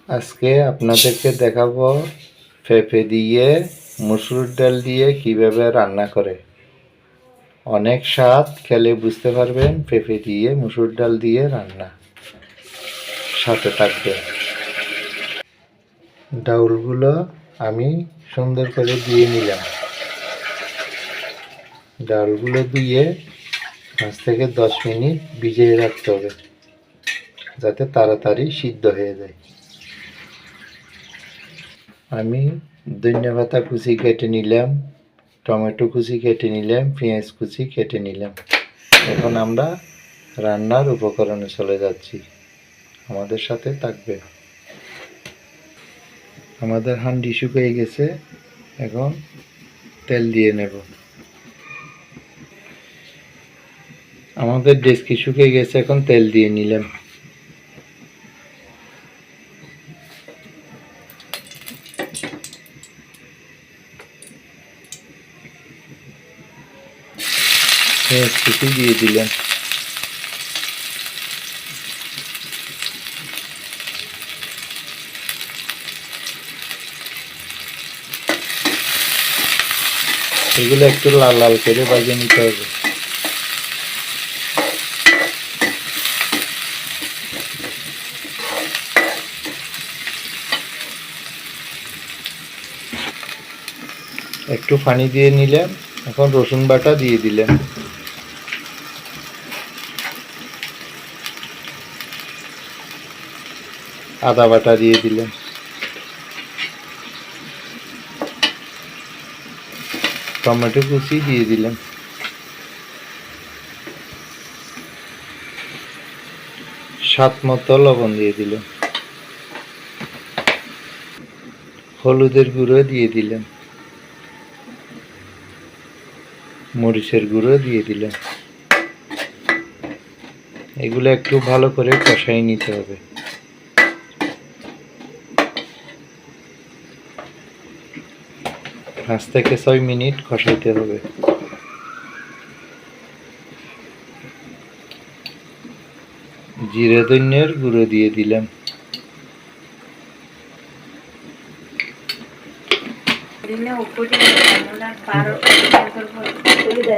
আজকে আপনাদেরকে দেখাবো পেঁপে দিয়ে মসুর ডাল দিয়ে কিভাবে রান্না করে। অনেক স্বাদ, খেলে বুঝতে পারবেন পেঁপে দিয়ে মসুর ডাল দিয়ে রান্না। সাথে থাকবে ডাউলগুলো আমি সুন্দর করে দিয়ে নিলাম। ডাউলগুলো দিয়ে 5 থেকে 10 মিনিট ভিজিয়ে রাখতে হবে যাতে তাড়াতাড়ি সিদ্ধ হয়ে যায়। আমি ধনিয়া পাতা কুচি কেটে নিলাম, টমেটো কুচি কেটে নিলাম, পেঁয়াজ কুচি কেটে নিলাম। এখন আমরা রান্নার উপকরণে চলে যাচ্ছি, আমাদের সাথে থাকবে। আমাদের হাঁড়ি শুকিয়ে গেছে, এখন তেল দিয়ে নেব। আমাদের ডেচকি শুকিয়ে গেছে, এখন তেল দিয়ে নিলাম। পেঁয়াজ কুচি দিয়ে দিলাম। এগুলো একটু লাল লাল করে ভেজে নিতে হবে। একটু পানি দিয়ে নিলাম, এখন রসুন বাটা দিয়ে দিলাম। আদা বাটা দিয়ে দিলাম। টমেটো কুচি দিয়ে দিলাম। স্বাদ মতো লবণ দিয়ে দিলাম। হলুদের গুঁড়ো দিয়ে দিলাম। মরিচের গুঁড়ো দিয়ে দিলাম। এগুলো একটু ভালো করে কষাই নিতে হবে। 5 থেকে 6 মিনিট কষাইতে হবে। জিরে ধনিয়ার গুঁড়ো দিয়ে দিলাম।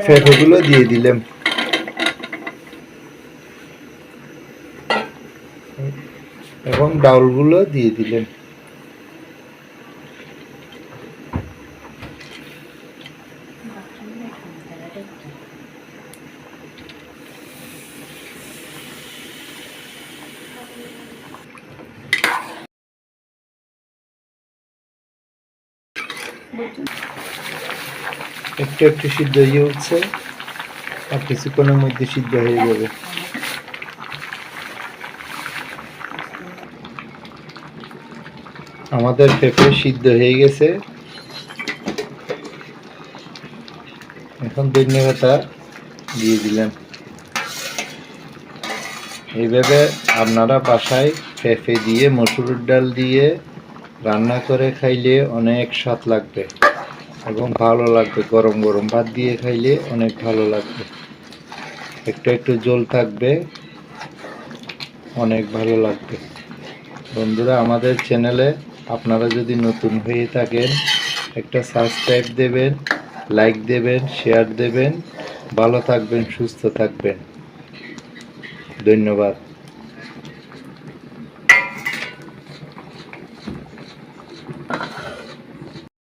পেঁপেগুলো দিয়ে দিলাম। এবং ডাউলগুলো দিয়ে দিলেন। একটু একটু সিদ্ধ হয়ে উঠছে, আর কিছুক্ষণের মধ্যে সিদ্ধ হয়ে যাবে। আমাদের পেঁপে সিদ্ধ হয়ে গেছে, এখন ধনিয়া পাতা দিয়ে দিলাম। এইভাবে আপনারা বাসায় পেঁপে দিয়ে মসুর ডাল দিয়ে রান্না করে খাইলে অনেক স্বাদ লাগবে এবং ভালো লাগবে। গরম গরম ভাত দিয়ে খাইলে অনেক ভালো লাগবে। একটু একটু ঝোল থাকবে, অনেক ভালো লাগবে। বন্ধুরা, আমাদের চ্যানেলে আপনারা যদি নতুন হয়ে থাকেন, একটা সাবস্ক্রাইব দেবেন, লাইক দেবেন, শেয়ার দেবেন। ভালো থাকবেন, সুস্থ থাকবেন। ধন্যবাদ।